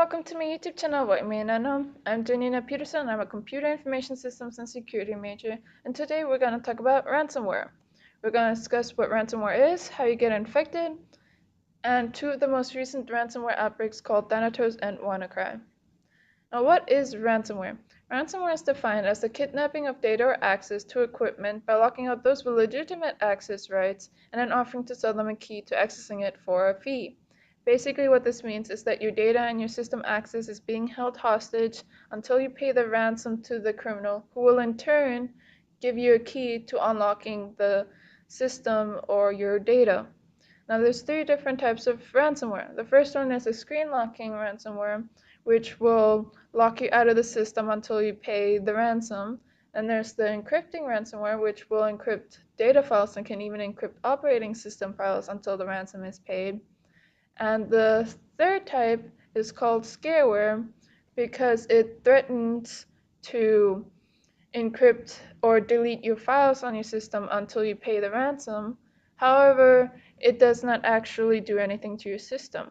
welcome to my YouTube channel, What You May Not Know. I'm Janina Peterson. I'm a computer information systems and security major, and today we're going to talk about ransomware. We're going to discuss what ransomware is, how you get infected, and two of the most recent ransomware outbreaks called Thanatos and WannaCRY. Now, what is ransomware? Ransomware is defined as the kidnapping of data or access to equipment by locking out those with legitimate access rights and then offering to sell them a key to accessing it for a fee. Basically, what this means is that your data and your system access is being held hostage until you pay the ransom to the criminal, who will in turn give you a key to unlocking the system or your data. Now, there's three different types of ransomware. The first one is a screen locking ransomware, which will lock you out of the system until you pay the ransom. And there's the encrypting ransomware, which will encrypt data files and can even encrypt operating system files until the ransom is paid. And the third type is called scareware because it threatens to encrypt or delete your files on your system until you pay the ransom. However, it does not actually do anything to your system.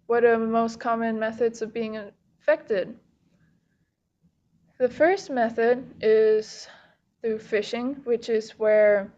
What are the most common methods of being infected? The first method is through phishing, which is where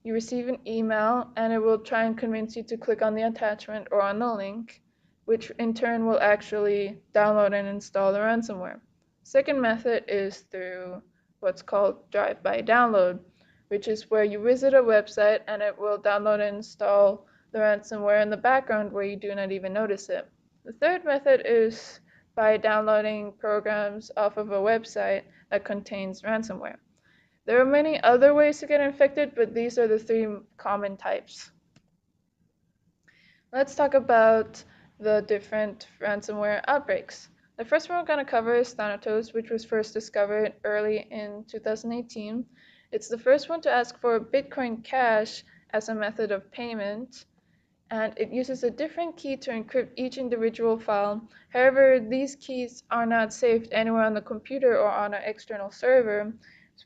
you receive an email and it will try and convince you to click on the attachment or on the link, which in turn will actually download and install the ransomware. Second method is through what's called drive-by download, which is where you visit a website and it will download and install the ransomware in the background where you do not even notice it. The third method is by downloading programs off of a website that contains ransomware. There are many other ways to get infected, but these are the three common types. Let's talk about the different ransomware outbreaks. The first one we're going to cover is Thanatos, which was first discovered early in 2018. It's the first one to ask for Bitcoin Cash as a method of payment, and it uses a different key to encrypt each individual file. However, these keys are not saved anywhere on the computer or on an external server,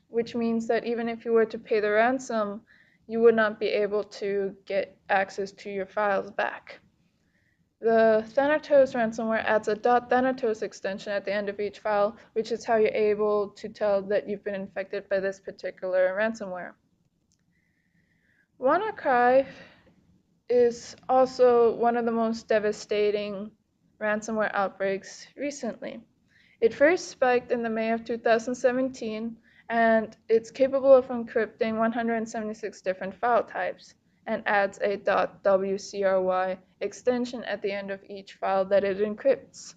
which means that even if you were to pay the ransom, you would not be able to get access to your files back. The Thanatos ransomware adds a .thanatos extension at the end of each file, which is how you're able to tell that you've been infected by this particular ransomware. WannaCRY is also one of the most devastating ransomware outbreaks recently. It first spiked in the May of 2017, and it's capable of encrypting 176 different file types and adds a .wcry extension at the end of each file that it encrypts.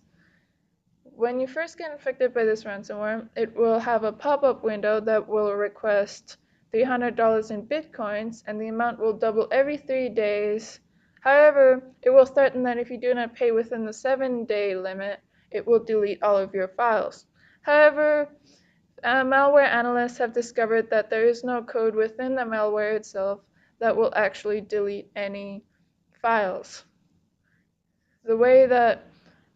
When you first get infected by this ransomware, it will have a pop-up window that will request $300 in Bitcoins, and the amount will double every 3 days. However, it will threaten that if you do not pay within the 7-day limit, it will delete all of your files. However, malware analysts have discovered that there is no code within the malware itself that will actually delete any files. The way that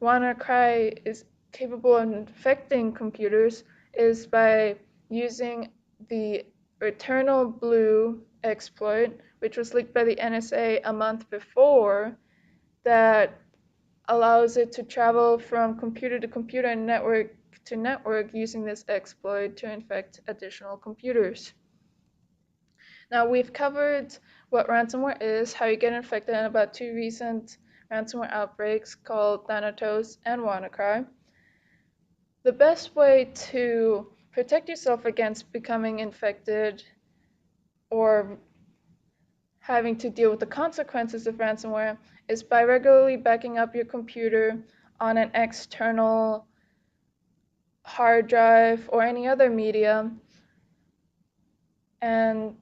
WannaCRY is capable of infecting computers is by using the Eternal Blue exploit, which was leaked by the NSA a month before, that allows it to travel from computer to computer and network to network using this exploit to infect additional computers. Now, we've covered what ransomware is, how you get infected, and about two recent ransomware outbreaks called Thanatos and WannaCRY. The best way to protect yourself against becoming infected or having to deal with the consequences of ransomware is by regularly backing up your computer on an external hard drive or any other media. And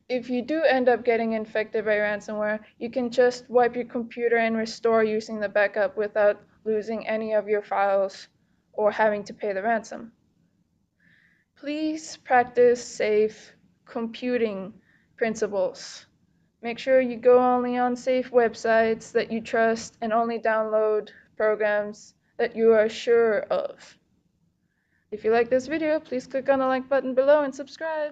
if you do end up getting infected by ransomware, you can just wipe your computer and restore using the backup without losing any of your files or having to pay the ransom. Please practice safe computing principles. Make sure you go only on safe websites that you trust and only download programs that you are sure of. If you like this video, please click on the like button below and subscribe.